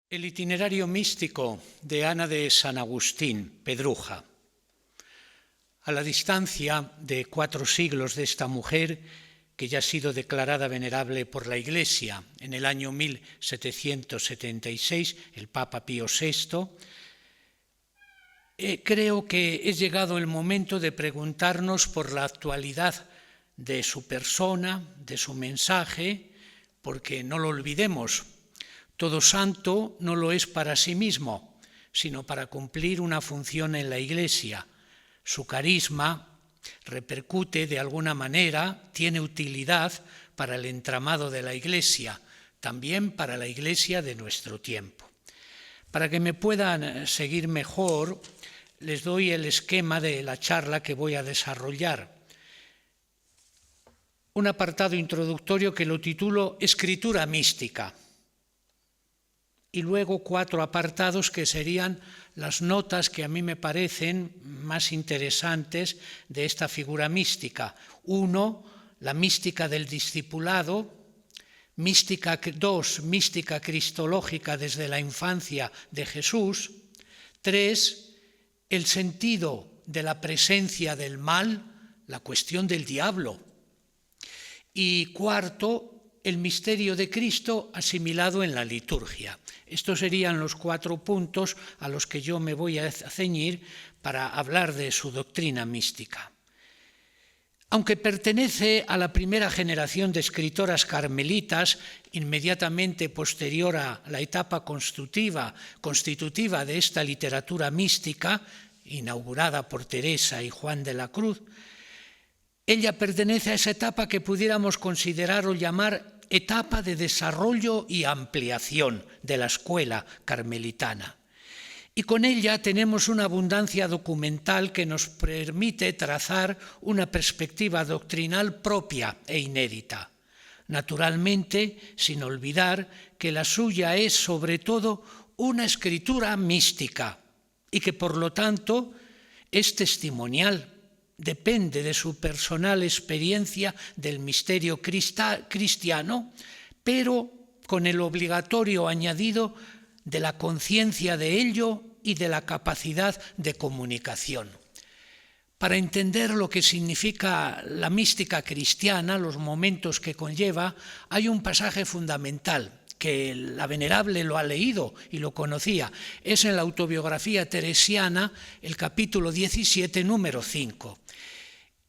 El itinerario místico de Ana de San Agustín, Pedruja. A la distancia de 4 siglos de esta mujer, que ya ha sido declarada venerable por la Iglesia en el año 1776, el Papa Pío VI, creo que es llegado el momento de preguntarnos por la actualidad de su persona, de su mensaje, porque no lo olvidemos. Todo santo no lo es para sí mismo, sino para cumplir una función en la Iglesia. Su carisma repercute de alguna manera, tiene utilidad para el entramado de la Iglesia, también para la Iglesia de nuestro tiempo. Para que me puedan seguir mejor, les doy el esquema de la charla que voy a desarrollar. Un apartado introductorio que lo titulo Escritura mística. Y luego 4 apartados que serían las notas que a mí me parecen más interesantes de esta figura mística. 1, la mística del discipulado. 2, mística cristológica desde la infancia de Jesús. 3, el sentido de la presencia del mal, la cuestión del diablo. Y 4, el misterio de Cristo asimilado en la liturgia. Estos serían los 4 puntos a los que yo me voy a ceñir para hablar de su doctrina mística. Aunque pertenece a la primera generación de escritoras carmelitas, inmediatamente posterior a la etapa constitutiva de esta literatura mística, inaugurada por Teresa y Juan de la Cruz, ella pertenece a esa etapa que pudiéramos considerar o llamar etapa de desarrollo y ampliación de la escuela carmelitana. Y con ella tenemos una abundancia documental que nos permite trazar una perspectiva doctrinal propia e inédita. Naturalmente, sin olvidar que la suya es sobre todo una escritura mística y que por lo tanto es testimonial. Depende de su personal experiencia del misterio cristiano, pero con el obligatorio añadido de la conciencia de ello y de la capacidad de comunicación. Para entender lo que significa la mística cristiana, los momentos que conlleva, hay un pasaje fundamental que la venerable lo ha leído y lo conocía. Es en la autobiografía teresiana, el capítulo 17, número 5.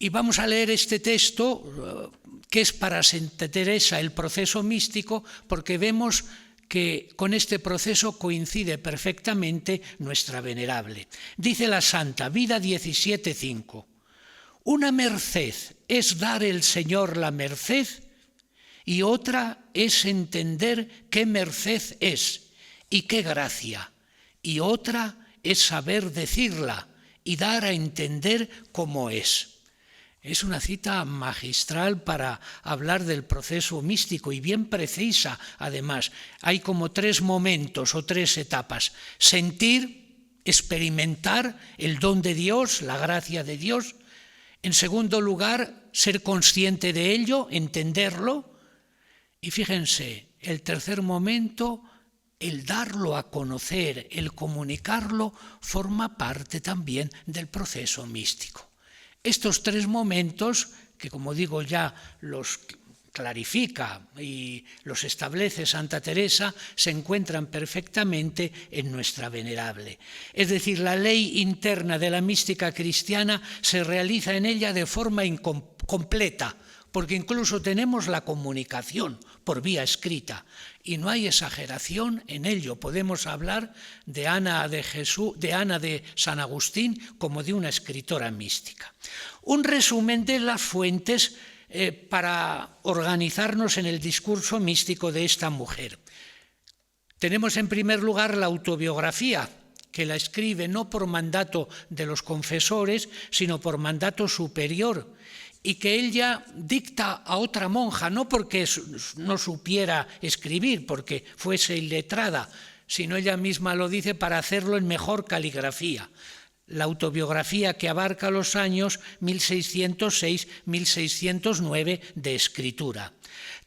Y vamos a leer este texto, que es para Santa Teresa el proceso místico, porque vemos que con este proceso coincide perfectamente nuestra venerable. Dice la santa, Vida 17:5, una merced es dar el Señor la merced y otra es entender qué merced es y qué gracia, y otra es saber decirla y dar a entender cómo es. Es una cita magistral para hablar del proceso místico y bien precisa, además. Hay como 3 momentos o 3 etapas. Sentir, experimentar el don de Dios, la gracia de Dios. En segundo lugar, ser consciente de ello, entenderlo. Y fíjense, el tercer momento, el darlo a conocer, el comunicarlo, forma parte también del proceso místico. Estos 3 momentos, que como digo ya los clarifica y los establece Santa Teresa, se encuentran perfectamente en nuestra venerable. Es decir, la ley interna de la mística cristiana se realiza en ella de forma completa, porque incluso tenemos la comunicación por vía escrita y no hay exageración en ello. Podemos hablar de Ana de San Agustín como de una escritora mística. Un resumen de las fuentes para organizarnos en el discurso místico de esta mujer. Tenemos en primer lugar la autobiografía, que la escribe no por mandato de los confesores, sino por mandato superior, y que ella dicta a otra monja, no porque no supiera escribir, porque fuese iletrada, sino ella misma lo dice para hacerlo en mejor caligrafía. La autobiografía que abarca los años 1606-1609 de escritura.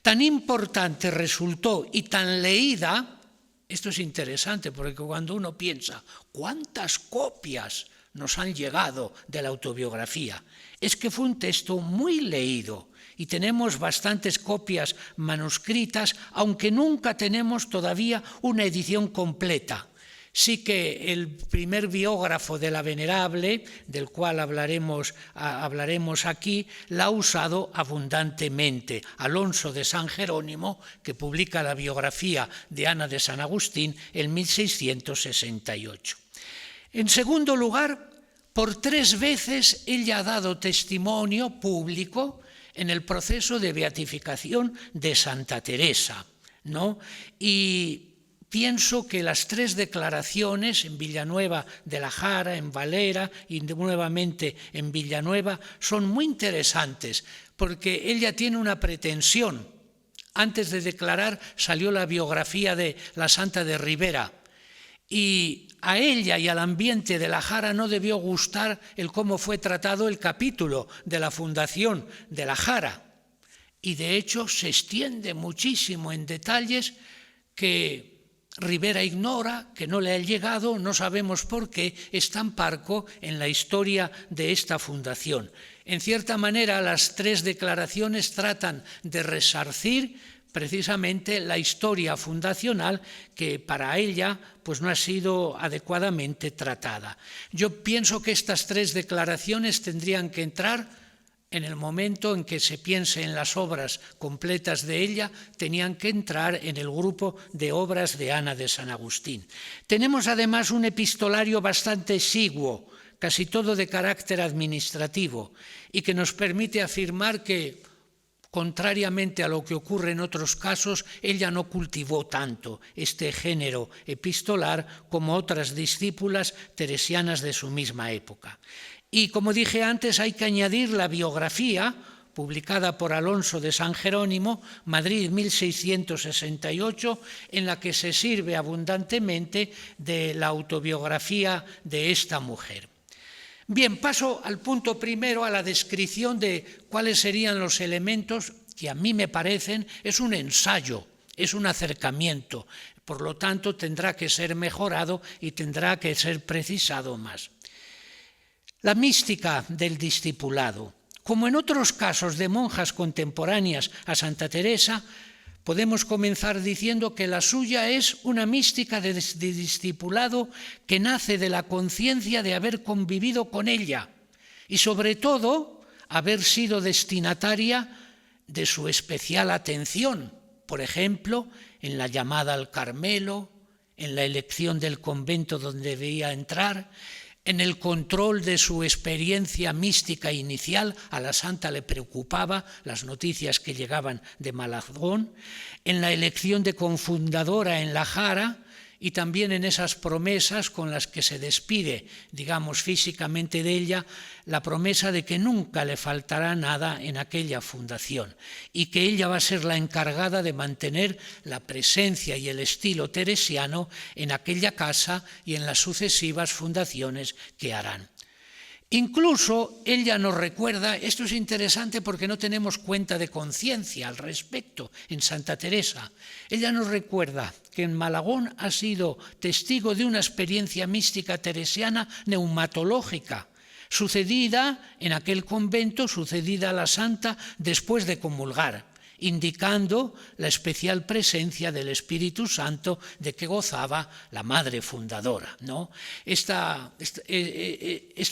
Tan importante resultó y tan leída Esto es interesante porque cuando uno piensa cuántas copias nos han llegado de la autobiografía, es que fue un texto muy leído y tenemos bastantes copias manuscritas, aunque nunca tenemos todavía una edición completa. Sí que el primer biógrafo de la Venerable, del cual hablaremos aquí, la ha usado abundantemente. Alonso de San Jerónimo, que publica la biografía de Ana de San Agustín en 1668. En segundo lugar, por 3 veces ella ha dado testimonio público en el proceso de beatificación de Santa Teresa, ¿no? Y pienso que las 3 declaraciones en Villanueva de la Jara, en Valera y nuevamente en Villanueva son muy interesantes porque ella tiene una pretensión. Antes de declarar salió la biografía de la Santa de Ribera y a ella y al ambiente de la Jara no debió gustar el cómo fue tratado el capítulo de la fundación de la Jara y de hecho se extiende muchísimo en detalles que Ribera ignora, que no le ha llegado, no sabemos por qué, es tan parco en la historia de esta fundación. En cierta manera, las 3 declaraciones tratan de resarcir precisamente la historia fundacional que para ella pues no ha sido adecuadamente tratada. Yo pienso que estas 3 declaraciones tendrían que entrar en el momento en que se piense en las obras completas de ella, tenían que entrar en el grupo de obras de Ana de San Agustín. Tenemos además un epistolario bastante exiguo, casi todo de carácter administrativo, y que nos permite afirmar que, contrariamente a lo que ocurre en otros casos, ella no cultivó tanto este género epistolar como otras discípulas teresianas de su misma época. Y como dije antes, hay que añadir la biografía publicada por Alonso de San Jerónimo, Madrid 1668, en la que se sirve abundantemente de la autobiografía de esta mujer. Bien, paso al punto primero, a la descripción de cuáles serían los elementos que a mí me parecen, es un ensayo, es un acercamiento, por lo tanto tendrá que ser mejorado y tendrá que ser precisado más. La mística del discipulado. Como en otros casos de monjas contemporáneas a Santa Teresa, podemos comenzar diciendo que la suya es una mística de discipulado que nace de la conciencia de haber convivido con ella y sobre todo haber sido destinataria de su especial atención, por ejemplo, en la llamada al Carmelo, en la elección del convento donde debía entrar, en el control de su experiencia mística inicial. A la santa le preocupaba las noticias que llegaban de Malagón, en la elección de confundadora en la Jara y también en esas promesas con las que se despide, digamos, físicamente de ella, la promesa de que nunca le faltará nada en aquella fundación y que ella va a ser la encargada de mantener la presencia y el estilo teresiano en aquella casa y en las sucesivas fundaciones que harán. Incluso ella nos recuerda, esto es interesante porque no tenemos cuenta de conciencia al respecto en Santa Teresa, ella nos recuerda que en Malagón ha sido testigo de una experiencia mística teresiana neumatológica, sucedida en aquel convento, sucedida a la santa después de comulgar, indicando la especial presencia del Espíritu Santo de que gozaba la madre fundadora, ¿no? Esta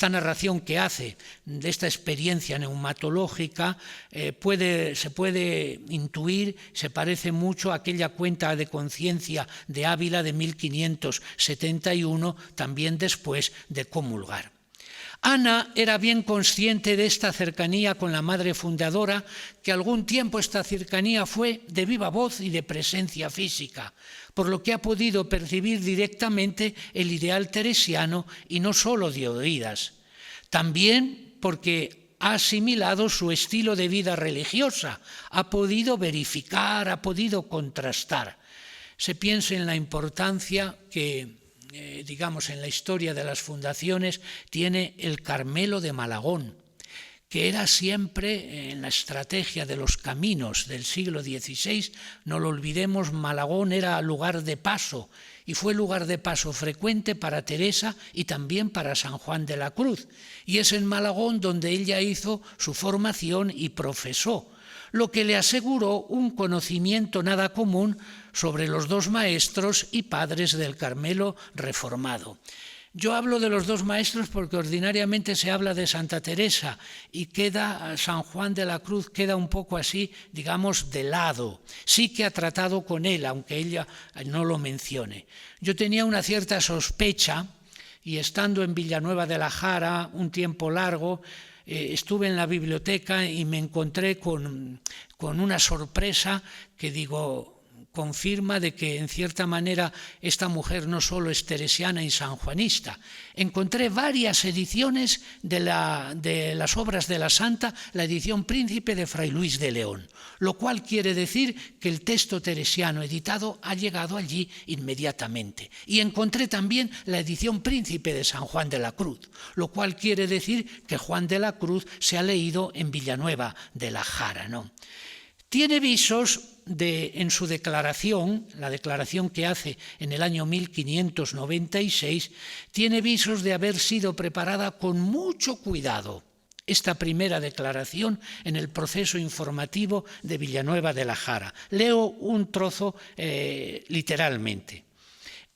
narración que hace de esta experiencia neumatológica se puede intuir, se parece mucho a aquella cuenta de conciencia de Ávila de 1571, también después de comulgar. Ana era bien consciente de esta cercanía con la madre fundadora, que algún tiempo esta cercanía fue de viva voz y de presencia física, por lo que ha podido percibir directamente el ideal teresiano y no solo de oídas. También porque ha asimilado su estilo de vida religiosa, ha podido verificar, ha podido contrastar. Se piensa en la importancia que digamos, en la historia de las fundaciones, tiene el Carmelo de Malagón, que era siempre en la estrategia de los caminos del siglo XVI, no lo olvidemos, Malagón era lugar de paso y fue lugar de paso frecuente para Teresa y también para San Juan de la Cruz. Y es en Malagón donde ella hizo su formación y profesó, lo que le aseguró un conocimiento nada común sobre los dos maestros y padres del Carmelo reformado. Yo hablo de los dos maestros porque ordinariamente se habla de Santa Teresa y queda San Juan de la Cruz, queda un poco así, digamos, de lado. Sí que ha tratado con él, aunque ella no lo mencione. Yo tenía una cierta sospecha y estando en Villanueva de la Jara un tiempo largo, estuve en la biblioteca y me encontré con una sorpresa que digo, confirma de que en cierta manera esta mujer no solo es teresiana y sanjuanista. Encontré varias ediciones de las obras de la santa, la edición Príncipe de Fray Luis de León, lo cual quiere decir que el texto teresiano editado ha llegado allí inmediatamente. Y encontré también la edición Príncipe de San Juan de la Cruz, lo cual quiere decir que Juan de la Cruz se ha leído en Villanueva de la Jara, ¿no? Tiene visos en su declaración, la declaración que hace en el año 1596, tiene visos de haber sido preparada con mucho cuidado esta primera declaración en el proceso informativo de Villanueva de la Jara. Leo un trozo literalmente.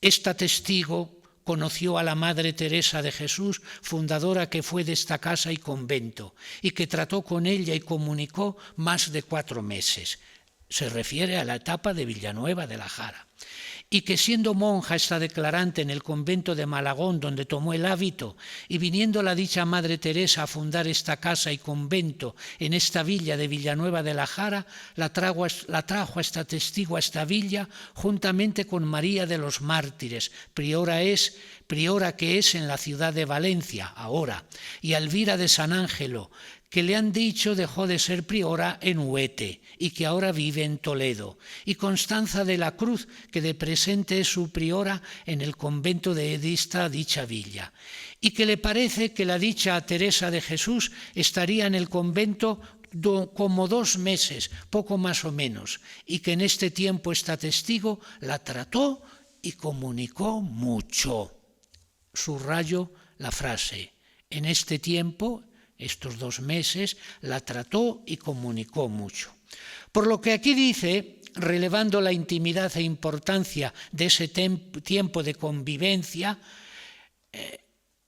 Esta testigo conoció a la Madre Teresa de Jesús, fundadora que fue de esta casa y convento, y que trató con ella y comunicó más de 4 meses. Se refiere a la etapa de Villanueva de la Jara. Y que siendo monja esta declarante en el convento de Malagón, donde tomó el hábito, y viniendo la dicha Madre Teresa a fundar esta casa y convento en esta villa de Villanueva de la Jara, la trajo a esta testigo a esta villa, juntamente con María de los Mártires, priora que es en la ciudad de Valencia, ahora, y Elvira de San Ángelo, que le han dicho dejó de ser priora en Huete y que ahora vive en Toledo, y Constanza de la Cruz, que de presente es su priora en el convento de esta dicha villa, y que le parece que la dicha Teresa de Jesús estaría en el convento como 2 meses, poco más o menos, y que en este tiempo esta testigo la trató y comunicó mucho. Subrayo la frase, en este tiempo, estos 2 meses, la trató y comunicó mucho. Por lo que aquí dice, relevando la intimidad e importancia de ese tiempo de convivencia,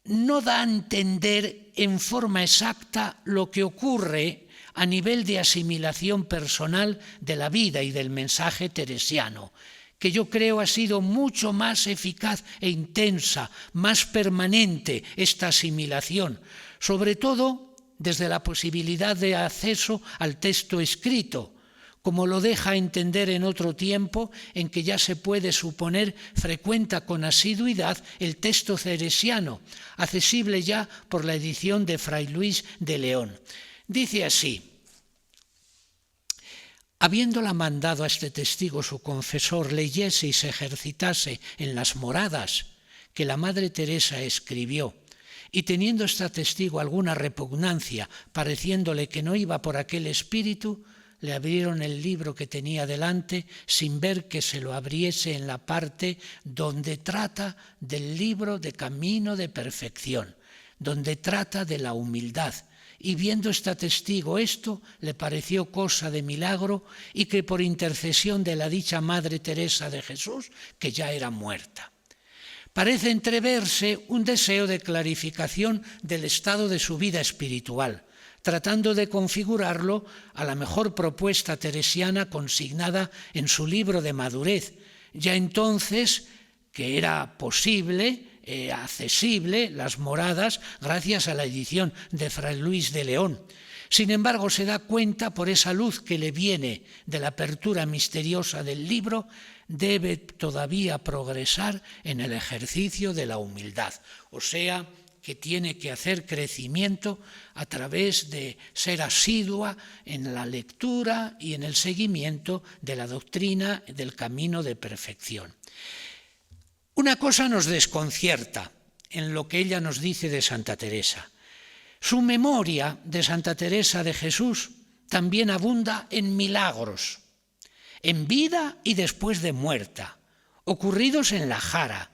no da a entender en forma exacta lo que ocurre a nivel de asimilación personal de la vida y del mensaje teresiano, que yo creo ha sido mucho más eficaz e intensa, más permanente esta asimilación, sobre todo desde la posibilidad de acceso al texto escrito, como lo deja entender en otro tiempo en que ya se puede suponer frecuenta con asiduidad el texto teresiano, accesible ya por la edición de Fray Luis de León. Dice así: habiéndola mandado a este testigo su confesor leyese y se ejercitase en las moradas que la Madre Teresa escribió, y teniendo esta testigo alguna repugnancia, pareciéndole que no iba por aquel espíritu, le abrieron el libro que tenía delante sin ver que se lo abriese en la parte donde trata del libro de camino de perfección, donde trata de la humildad. Y viendo esta testigo esto, le pareció cosa de milagro y que por intercesión de la dicha Madre Teresa de Jesús, que ya era muerta. Parece entreverse un deseo de clarificación del estado de su vida espiritual, tratando de configurarlo a la mejor propuesta teresiana consignada en su libro de madurez, ya entonces que era posible, accesible, las moradas, gracias a la edición de Fray Luis de León. Sin embargo, se da cuenta por esa luz que le viene de la apertura misteriosa del libro, debe todavía progresar en el ejercicio de la humildad, o sea, que tiene que hacer crecimiento a través de ser asidua en la lectura y en el seguimiento de la doctrina del camino de perfección. Una cosa nos desconcierta en lo que ella nos dice de Santa Teresa. Su memoria de Santa Teresa de Jesús también abunda en milagros, en vida y después de muerta, ocurridos en la Jara,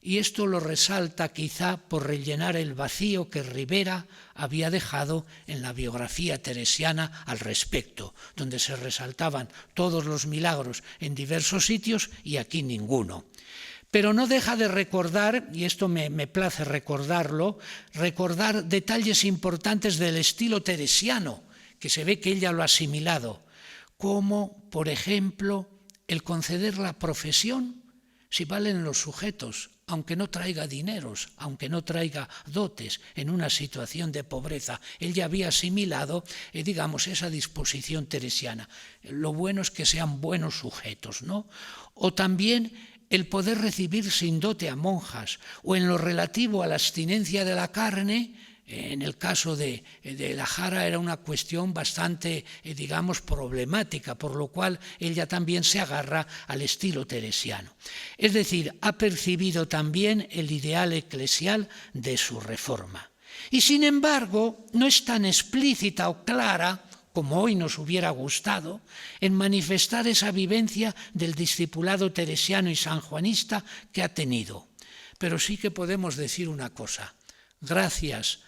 y esto lo resalta quizá por rellenar el vacío que Ribera había dejado en la biografía teresiana al respecto, donde se resaltaban todos los milagros en diversos sitios y aquí ninguno. Pero no deja de recordar, y esto me place recordarlo, recordar detalles importantes del estilo teresiano, que se ve que ella lo ha asimilado, como, por ejemplo, el conceder la profesión si valen los sujetos, aunque no traiga dineros, aunque no traiga dotes, en una situación de pobreza. Él ya había asimilado, esa disposición teresiana. Lo bueno es que sean buenos sujetos, ¿no? O también el poder recibir sin dote a monjas, o en lo relativo a la abstinencia de la carne. En el caso de la Jara era una cuestión bastante, problemática, por lo cual ella también se agarra al estilo teresiano. Es decir, ha percibido también el ideal eclesial de su reforma. Y sin embargo, no es tan explícita o clara, como hoy nos hubiera gustado, en manifestar esa vivencia del discipulado teresiano y sanjuanista que ha tenido. Pero sí que podemos decir una cosa: gracias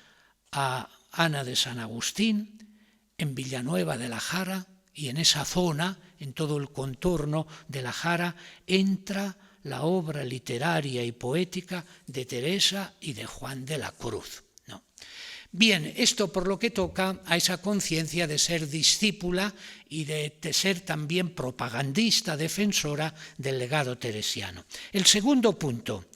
a Ana de San Agustín, en Villanueva de la Jara y en esa zona, en todo el contorno de la Jara, entra la obra literaria y poética de Teresa y de Juan de la Cruz, ¿no? Bien, esto por lo que toca a esa conciencia de ser discípula y de ser también propagandista, defensora del legado teresiano. El segundo punto: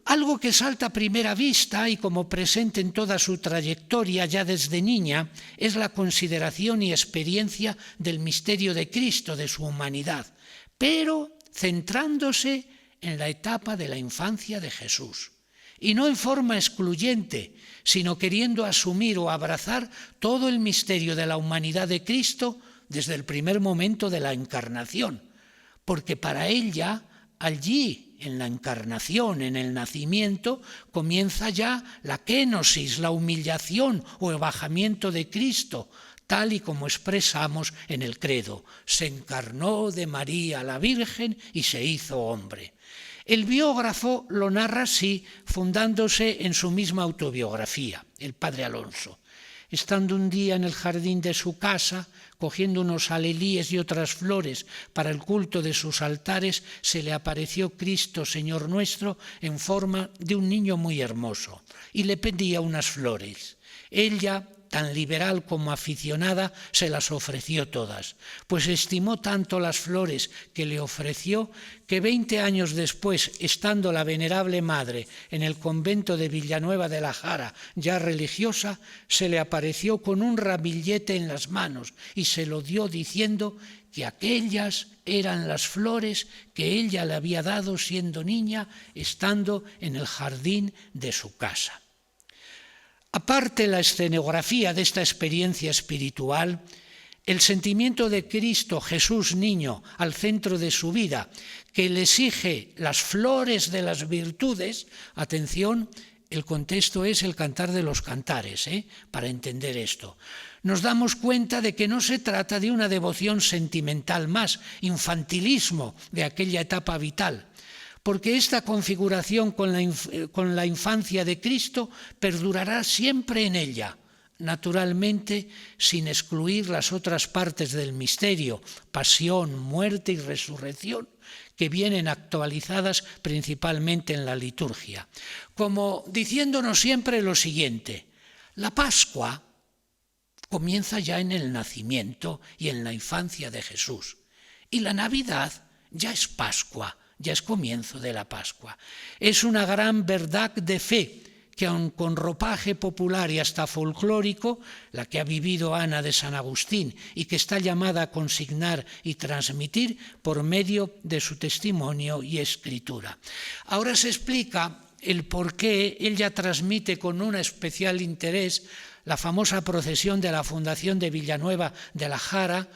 algo que salta a primera vista y como presente en toda su trayectoria ya desde niña es la consideración y experiencia del misterio de Cristo, de su humanidad, pero centrándose en la etapa de la infancia de Jesús. Y no en forma excluyente, sino queriendo asumir o abrazar todo el misterio de la humanidad de Cristo desde el primer momento de la encarnación, porque para ella, allí, en la encarnación, en el nacimiento, comienza ya la kénosis, la humillación o el bajamiento de Cristo, tal y como expresamos en el credo: se encarnó de María la Virgen y se hizo hombre. El biógrafo lo narra así, fundándose en su misma autobiografía, el padre Alonso. Estando un día en el jardín de su casa, cogiendo unos alelíes y otras flores para el culto de sus altares, se le apareció Cristo, Señor nuestro, en forma de un niño muy hermoso, y le pedía unas flores. Ella, tan liberal como aficionada, se las ofreció todas, pues estimó tanto las flores que le ofreció que 20 años después, estando la venerable madre en el convento de Villanueva de la Jara, ya religiosa, se le apareció con un ramillete en las manos y se lo dio diciendo que aquellas eran las flores que ella le había dado siendo niña, estando en el jardín de su casa. Aparte la escenografía de esta experiencia espiritual, el sentimiento de Cristo Jesús niño al centro de su vida, que le exige las flores de las virtudes, atención, el contexto es el Cantar de los Cantares, para entender esto. Nos damos cuenta de que no se trata de una devoción sentimental más, infantilismo de aquella etapa vital, porque esta configuración con la infancia de Cristo perdurará siempre en ella, naturalmente sin excluir las otras partes del misterio, pasión, muerte y resurrección, que vienen actualizadas principalmente en la liturgia, como diciéndonos siempre lo siguiente: la Pascua comienza ya en el nacimiento y en la infancia de Jesús, y la Navidad ya es Pascua, ya es comienzo de la Pascua. Es una gran verdad de fe que, aun con ropaje popular y hasta folclórico, la que ha vivido Ana de San Agustín y que está llamada a consignar y transmitir por medio de su testimonio y escritura. Ahora se explica el por qué ella transmite con un especial interés la famosa procesión de la fundación de Villanueva de la Jara,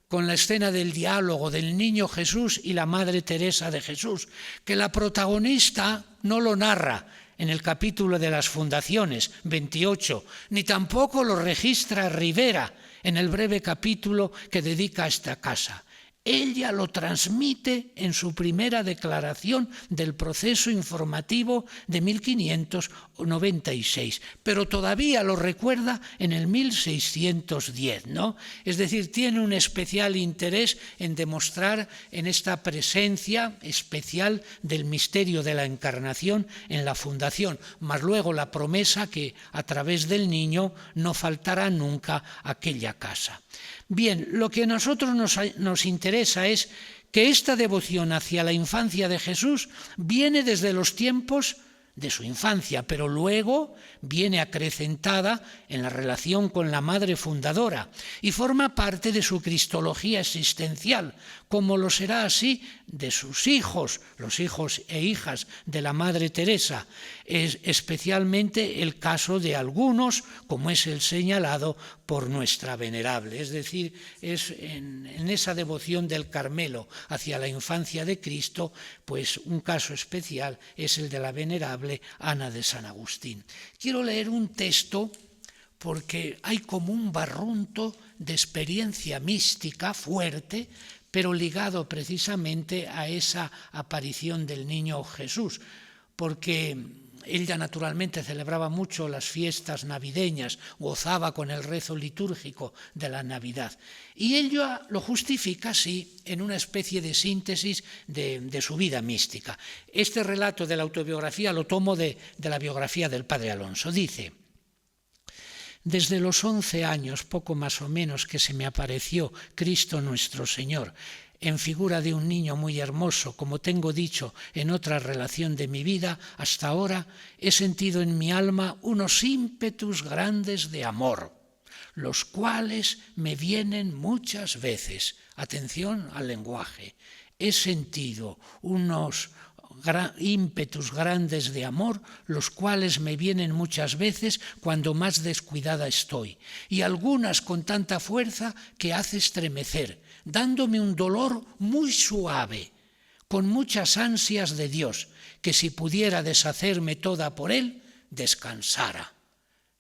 con la escena del diálogo del niño Jesús y la Madre Teresa de Jesús, que la protagonista no lo narra en el capítulo de las fundaciones, 28, ni tampoco lo registra Rivera en el breve capítulo que dedica a esta casa. Ella lo transmite en su primera declaración del proceso informativo de 1596, pero todavía lo recuerda en el 1610, ¿no? Es decir, tiene un especial interés en demostrar en esta presencia especial del misterio de la encarnación en la fundación, más luego la promesa que a través del niño no faltará nunca aquella casa. Bien, lo que a nosotros nos interesa es que esta devoción hacia la infancia de Jesús viene desde los tiempos de su infancia, pero luego viene acrecentada en la relación con la madre fundadora y forma parte de su cristología existencial, como lo será así de sus hijos, los hijos e hijas de la Madre Teresa, es especialmente el caso de algunos, como es el señalado por nuestra venerable. Es decir, es en esa devoción del Carmelo hacia la infancia de Cristo, pues un caso especial es el de la venerable Ana de San Agustín. Quiero leer un texto porque hay como un barrunto de experiencia mística fuerte, pero ligado precisamente a esa aparición del niño Jesús, porque ella naturalmente celebraba mucho las fiestas navideñas, gozaba con el rezo litúrgico de la Navidad. Y ella lo justifica así en una especie de síntesis de su vida mística. Este relato de la autobiografía lo tomo de la biografía del padre Alonso. Dice: desde los 11 años, poco más o menos, que se me apareció Cristo nuestro Señor, en figura de un niño muy hermoso, como tengo dicho en otra relación de mi vida, hasta ahora he sentido en mi alma unos ímpetus grandes de amor, los cuales me vienen muchas veces. Atención al lenguaje. He sentido unos ímpetus grandes de amor, los cuales me vienen muchas veces cuando más descuidada estoy, y algunas con tanta fuerza que hace estremecer, dándome un dolor muy suave, con muchas ansias de Dios, que si pudiera deshacerme toda por Él, descansara.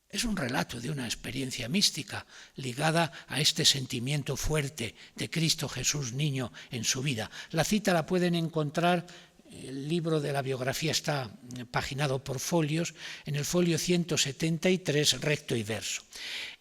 Es un relato de una experiencia mística ligada a este sentimiento fuerte de Cristo Jesús niño en su vida. La cita la pueden encontrar. El libro de la biografía está paginado por folios, en el folio 173, recto y verso.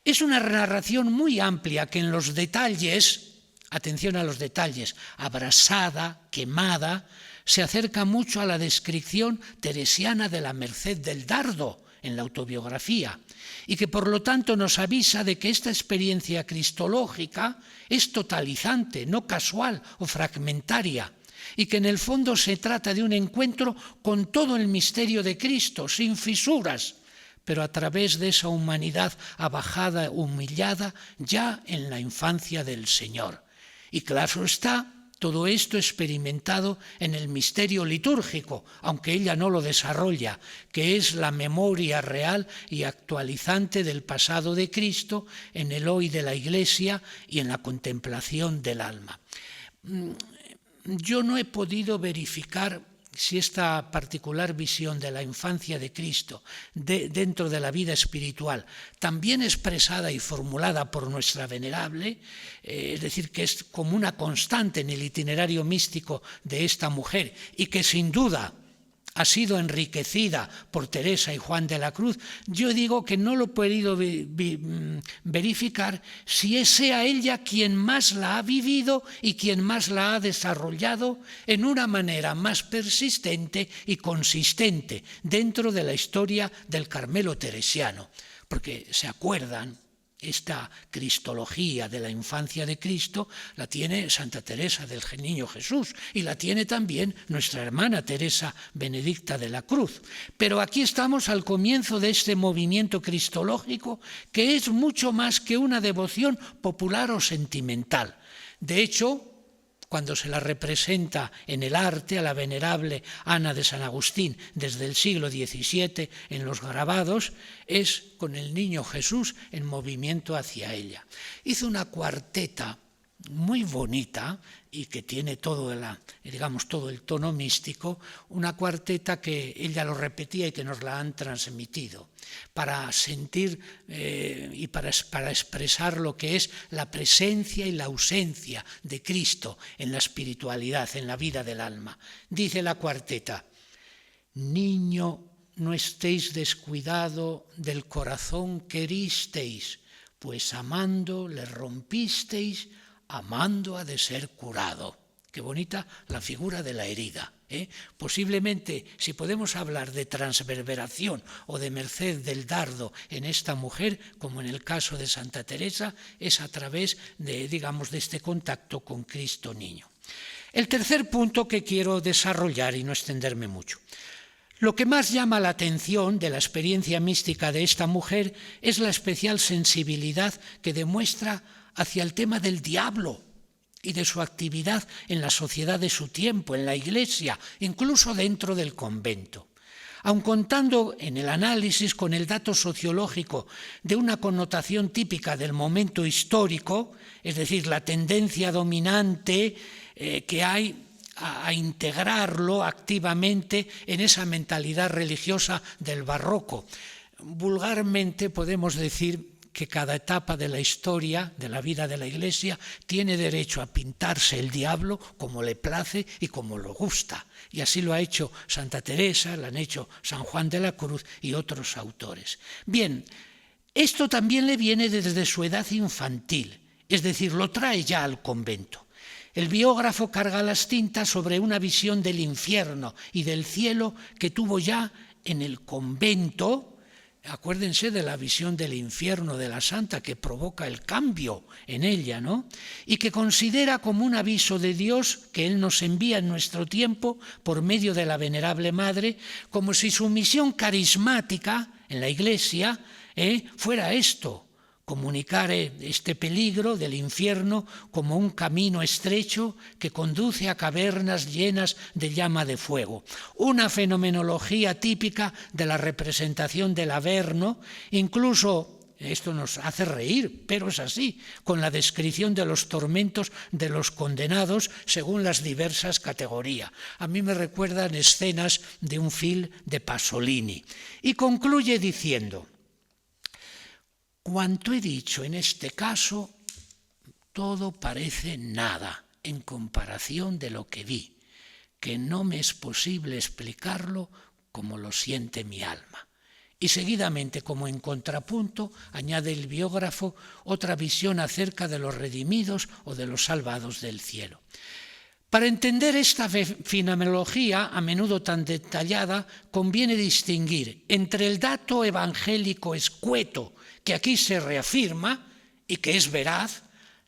Es una narración muy amplia que en los detalles, atención a los detalles, abrasada, quemada, se acerca mucho a la descripción teresiana de la Merced del Dardo en la autobiografía, y que por lo tanto nos avisa de que esta experiencia cristológica es totalizante, no casual o fragmentaria, y que en el fondo se trata de un encuentro con todo el misterio de Cristo, sin fisuras, pero a través de esa humanidad abajada, humillada, ya en la infancia del Señor. Y claro está, todo esto experimentado en el misterio litúrgico, aunque ella no lo desarrolla, que es la memoria real y actualizante del pasado de Cristo en el hoy de la Iglesia y en la contemplación del alma. Yo no he podido verificar si esta particular visión de la infancia de Cristo dentro de la vida espiritual, también expresada y formulada por nuestra venerable, es decir, que es como una constante en el itinerario místico de esta mujer y que sin duda ha sido enriquecida por Teresa y Juan de la Cruz, yo digo que no lo he podido verificar si sea ella quien más la ha vivido y quien más la ha desarrollado en una manera más persistente y consistente dentro de la historia del Carmelo teresiano. Porque se acuerdan, esta cristología de la infancia de Cristo la tiene Santa Teresa del Niño Jesús y la tiene también nuestra hermana Teresa Benedicta de la Cruz. Pero aquí estamos al comienzo de este movimiento cristológico que es mucho más que una devoción popular o sentimental. De hecho, cuando se la representa en el arte a la venerable Ana de San Agustín desde el siglo XVII en los grabados, es con el niño Jesús en movimiento hacia ella. Hizo una cuarteta muy bonita y que tiene todo el tono místico, una cuarteta que ella lo repetía y que nos la han transmitido para sentir y para expresar lo que es la presencia y la ausencia de Cristo en la espiritualidad, en la vida del alma. Dice la cuarteta: niño, no estéis descuidado del corazón que heristeis, pues amando le rompisteis, amando ha de ser curado. Qué bonita la figura de la herida. Posiblemente, si podemos hablar de transverberación o de merced del dardo en esta mujer, como en el caso de Santa Teresa, es a través de este contacto con Cristo niño. El tercer punto que quiero desarrollar y no extenderme mucho. Lo que más llama la atención de la experiencia mística de esta mujer es la especial sensibilidad que demuestra hacia el tema del diablo y de su actividad en la sociedad de su tiempo, en la Iglesia, incluso dentro del convento. Aun contando en el análisis con el dato sociológico de una connotación típica del momento histórico, es decir, la tendencia dominante que hay a integrarlo activamente en esa mentalidad religiosa del barroco. Vulgarmente podemos decir que cada etapa de la historia, de la vida de la Iglesia, tiene derecho a pintarse el diablo como le place y como le gusta. Y así lo ha hecho Santa Teresa, lo han hecho San Juan de la Cruz y otros autores. Bien, esto también le viene desde su edad infantil, es decir, lo trae ya al convento. El biógrafo carga las tintas sobre una visión del infierno y del cielo que tuvo ya en el convento. Acuérdense de la visión del infierno de la santa que provoca el cambio en ella, ¿no? Y que considera como un aviso de Dios que Él nos envía en nuestro tiempo por medio de la venerable Madre, como si su misión carismática en la Iglesia fuera esto: comunicar este peligro del infierno como un camino estrecho que conduce a cavernas llenas de llama de fuego. Una fenomenología típica de la representación del Averno, incluso, esto nos hace reír, pero es así, con la descripción de los tormentos de los condenados según las diversas categorías. A mí me recuerdan escenas de un film de Pasolini. Y concluye diciendo: cuanto he dicho en este caso, todo parece nada en comparación de lo que vi, que no me es posible explicarlo como lo siente mi alma. Y seguidamente, como en contrapunto, añade el biógrafo otra visión acerca de los redimidos o de los salvados del cielo. Para entender esta fenomenología, a menudo tan detallada, conviene distinguir entre el dato evangélico escueto que aquí se reafirma y que es veraz,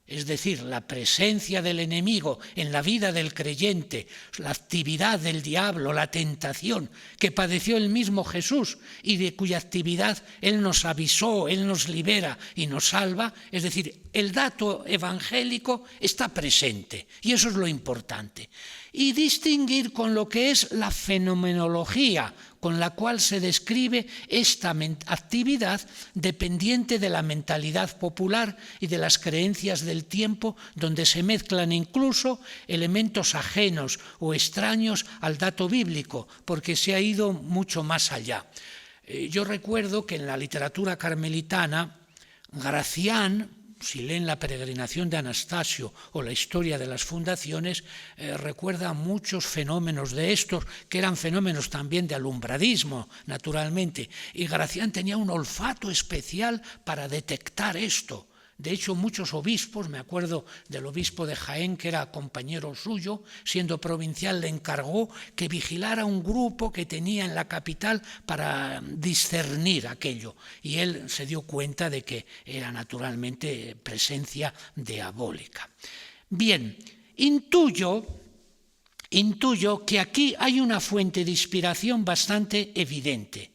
es decir, la presencia del enemigo en la vida del creyente, la actividad del diablo, la tentación que padeció el mismo Jesús y de cuya actividad Él nos avisó, Él nos libera y nos salva, es decir, el dato evangélico está presente y eso es lo importante. Y distinguir con lo que es la fenomenología con la cual se describe esta actividad dependiente de la mentalidad popular y de las creencias del tiempo, donde se mezclan incluso elementos ajenos o extraños al dato bíblico, porque se ha ido mucho más allá. Yo recuerdo que en la literatura carmelitana, Gracián, si leen la peregrinación de Anastasio o la historia de las fundaciones, recuerda muchos fenómenos de estos, que eran fenómenos también de alumbradismo, naturalmente. Y Gracián tenía un olfato especial para detectar esto. De hecho, muchos obispos, me acuerdo del obispo de Jaén, que era compañero suyo, siendo provincial, le encargó que vigilara un grupo que tenía en la capital para discernir aquello. Y él se dio cuenta de que era naturalmente presencia diabólica. Bien, intuyo que aquí hay una fuente de inspiración bastante evidente,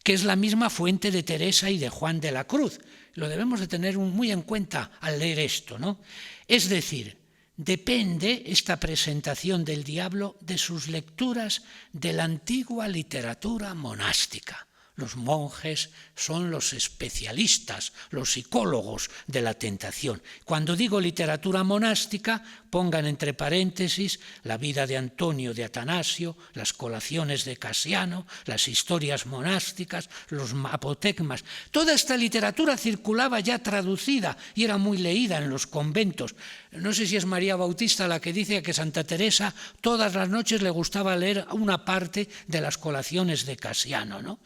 que es la misma fuente de Teresa y de Juan de la Cruz. Lo debemos de tener muy en cuenta al leer esto, ¿no? Es decir, depende esta presentación del diablo de sus lecturas de la antigua literatura monástica. Los monjes son los especialistas, los psicólogos de la tentación. Cuando digo literatura monástica, pongan entre paréntesis la vida de Antonio de Atanasio, las colaciones de Casiano, las historias monásticas, los apotegmas. Toda esta literatura circulaba ya traducida y era muy leída en los conventos. No sé si es María Bautista la que dice que Santa Teresa todas las noches le gustaba leer una parte de las colaciones de Casiano, ¿no?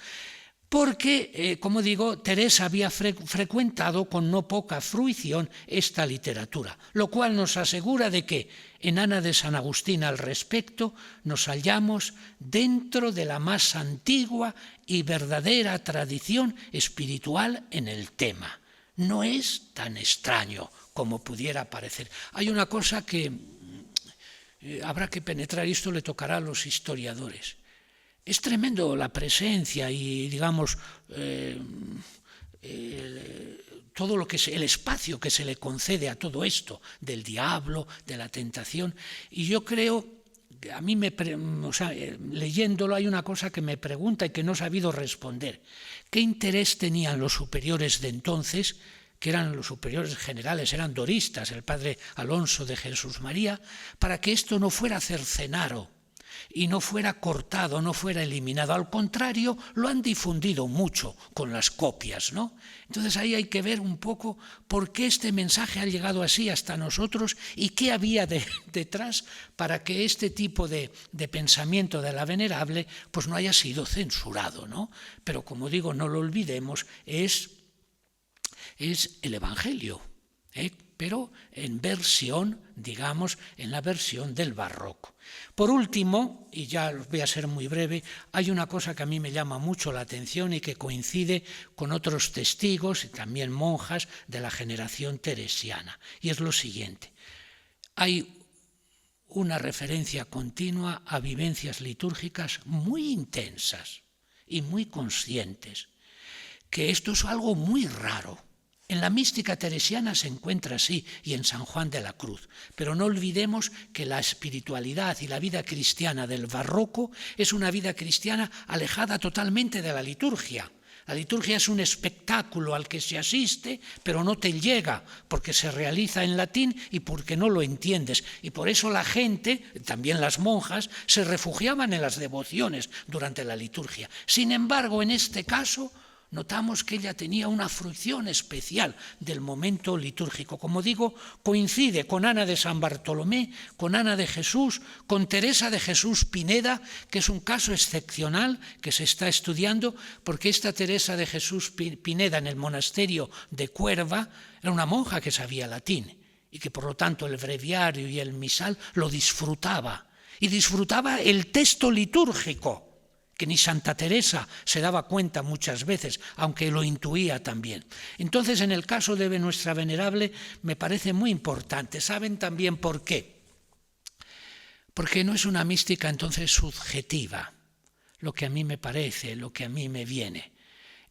Porque, como digo, Teresa había frecuentado con no poca fruición esta literatura, lo cual nos asegura de que en Ana de San Agustín al respecto nos hallamos dentro de la más antigua y verdadera tradición espiritual en el tema. No es tan extraño como pudiera parecer. Hay una cosa que habrá que penetrar, y esto le tocará a los historiadores. Es tremendo la presencia y, digamos, todo lo que es el espacio que se le concede a todo esto, del diablo, de la tentación. Y yo creo, a mí, leyéndolo, hay una cosa que me pregunta y que no he sabido responder. ¿Qué interés tenían los superiores de entonces, que eran los superiores generales, eran doristas, el padre Alonso de Jesús María, para que esto no fuera cercenaro y no fuera cortado, no fuera eliminado? Al contrario, lo han difundido mucho con las copias, ¿no? Entonces ahí hay que ver un poco por qué este mensaje ha llegado así hasta nosotros y qué había detrás para que este tipo de pensamiento de la venerable pues no haya sido censurado, ¿no? Pero como digo, no lo olvidemos, es el Evangelio, pero en versión, digamos, en la versión del barroco. Por último, y ya voy a ser muy breve, hay una cosa que a mí me llama mucho la atención y que coincide con otros testigos y también monjas de la generación teresiana, y es lo siguiente. Hay una referencia continua a vivencias litúrgicas muy intensas y muy conscientes, que esto es algo muy raro. En la mística teresiana se encuentra así y en San Juan de la Cruz, pero no olvidemos que la espiritualidad y la vida cristiana del barroco es una vida cristiana alejada totalmente de la liturgia. La liturgia es un espectáculo al que se asiste, pero no te llega, porque se realiza en latín y porque no lo entiendes. Y por eso la gente, también las monjas, se refugiaban en las devociones durante la liturgia. Sin embargo, en este caso, notamos que ella tenía una fruición especial del momento litúrgico. Como digo, coincide con Ana de San Bartolomé, con Ana de Jesús, con Teresa de Jesús Pineda, que es un caso excepcional que se está estudiando, porque esta Teresa de Jesús Pineda en el monasterio de Cuerva era una monja que sabía latín y que por lo tanto el breviario y el misal lo disfrutaba. Y disfrutaba el texto litúrgico, que ni Santa Teresa se daba cuenta muchas veces, aunque lo intuía también. Entonces, en el caso de nuestra venerable, me parece muy importante. ¿Saben también por qué? Porque no es una mística entonces subjetiva, lo que a mí me parece, lo que a mí me viene.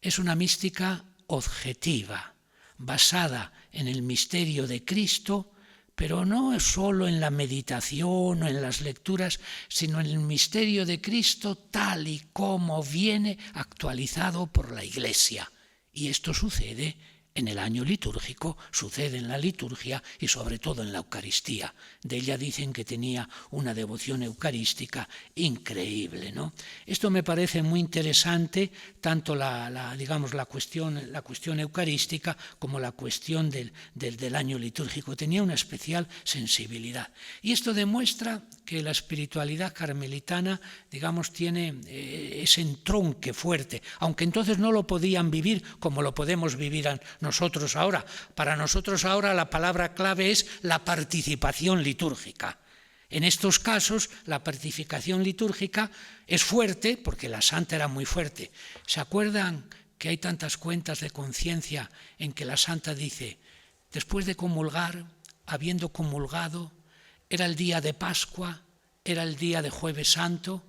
Es una mística objetiva, basada en el misterio de Cristo, pero no solo en la meditación o en las lecturas, sino en el misterio de Cristo tal y como viene actualizado por la Iglesia. Y esto sucede en el año litúrgico, sucede en la liturgia y sobre todo en la Eucaristía. De ella dicen que tenía una devoción eucarística increíble, ¿no? Esto me parece muy interesante, tanto la cuestión eucarística como la cuestión del año litúrgico. Tenía una especial sensibilidad. Y esto demuestra que la espiritualidad carmelitana, digamos, tiene ese entronque fuerte, aunque entonces no lo podían vivir como lo podemos vivir nosotros ahora. Para nosotros ahora la palabra clave es la participación litúrgica. En estos casos la participación litúrgica es fuerte porque la santa era muy fuerte. ¿Se acuerdan que hay tantas cuentas de conciencia en que la santa dice, después de comulgar, habiendo comulgado, era el día de Pascua, era el día de Jueves Santo,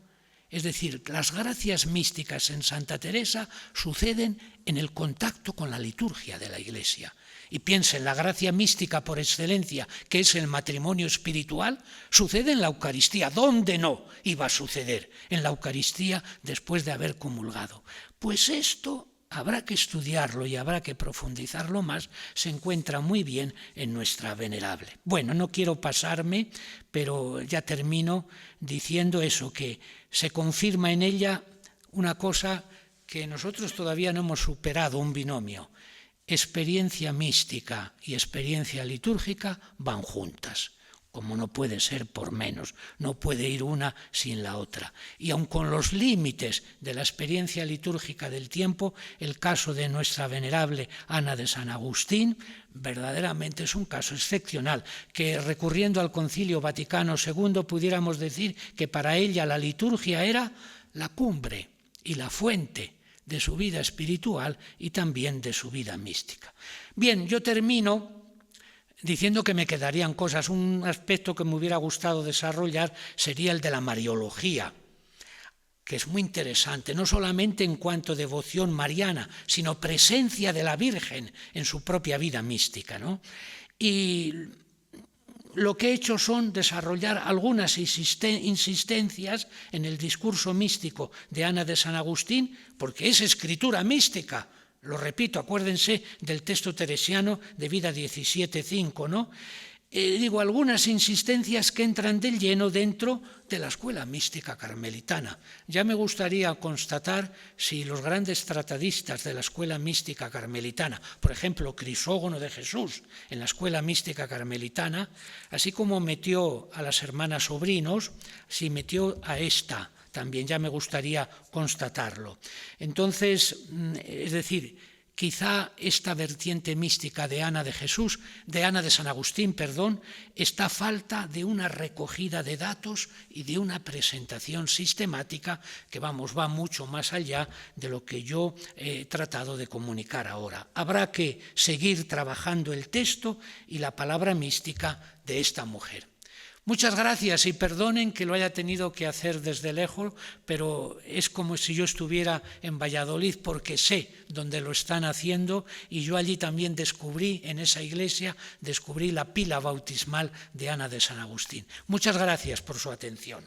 Es decir, las gracias místicas en Santa Teresa suceden en el contacto con la liturgia de la Iglesia. Y piensen, la gracia mística por excelencia, que es el matrimonio espiritual, sucede en la Eucaristía. ¿Dónde no iba a suceder? En la Eucaristía después de haber comulgado. Pues esto habrá que estudiarlo y habrá que profundizarlo más, se encuentra muy bien en nuestra venerable. Bueno, no quiero pasarme, pero ya termino diciendo eso, que se confirma en ella una cosa que nosotros todavía no hemos superado, un binomio. Experiencia mística y experiencia litúrgica van juntas, como no puede ser por menos, no puede ir una sin la otra. Y aun con los límites de la experiencia litúrgica del tiempo, el caso de nuestra venerable Ana de San Agustín verdaderamente es un caso excepcional, que recurriendo al Concilio Vaticano II pudiéramos decir que para ella la liturgia era la cumbre y la fuente de su vida espiritual y también de su vida mística. Bien, yo termino diciendo que me quedarían cosas. Un aspecto que me hubiera gustado desarrollar sería el de la mariología, que es muy interesante, no solamente en cuanto a devoción mariana, sino presencia de la Virgen en su propia vida mística, ¿no? Y lo que he hecho son desarrollar algunas insistencias en el discurso místico de Ana de San Agustín, porque es escritura mística. Lo repito, acuérdense del texto teresiano de Vida 17.5, ¿no? Digo, algunas insistencias que entran del lleno dentro de la escuela mística carmelitana. Ya me gustaría constatar si los grandes tratadistas de la escuela mística carmelitana, por ejemplo, Crisógono de Jesús, en la escuela mística carmelitana, así como metió a las hermanas Sobrinos, si metió a esta también, ya me gustaría constatarlo. Entonces, es decir, quizá esta vertiente mística de Ana de San Agustín, está falta de una recogida de datos y de una presentación sistemática que va mucho más allá de lo que yo he tratado de comunicar ahora. Habrá que seguir trabajando el texto y la palabra mística de esta mujer. Muchas gracias y perdonen que lo haya tenido que hacer desde lejos, pero es como si yo estuviera en Valladolid porque sé dónde lo están haciendo y yo allí también descubrí, en esa iglesia, la pila bautismal de Ana de San Agustín. Muchas gracias por su atención.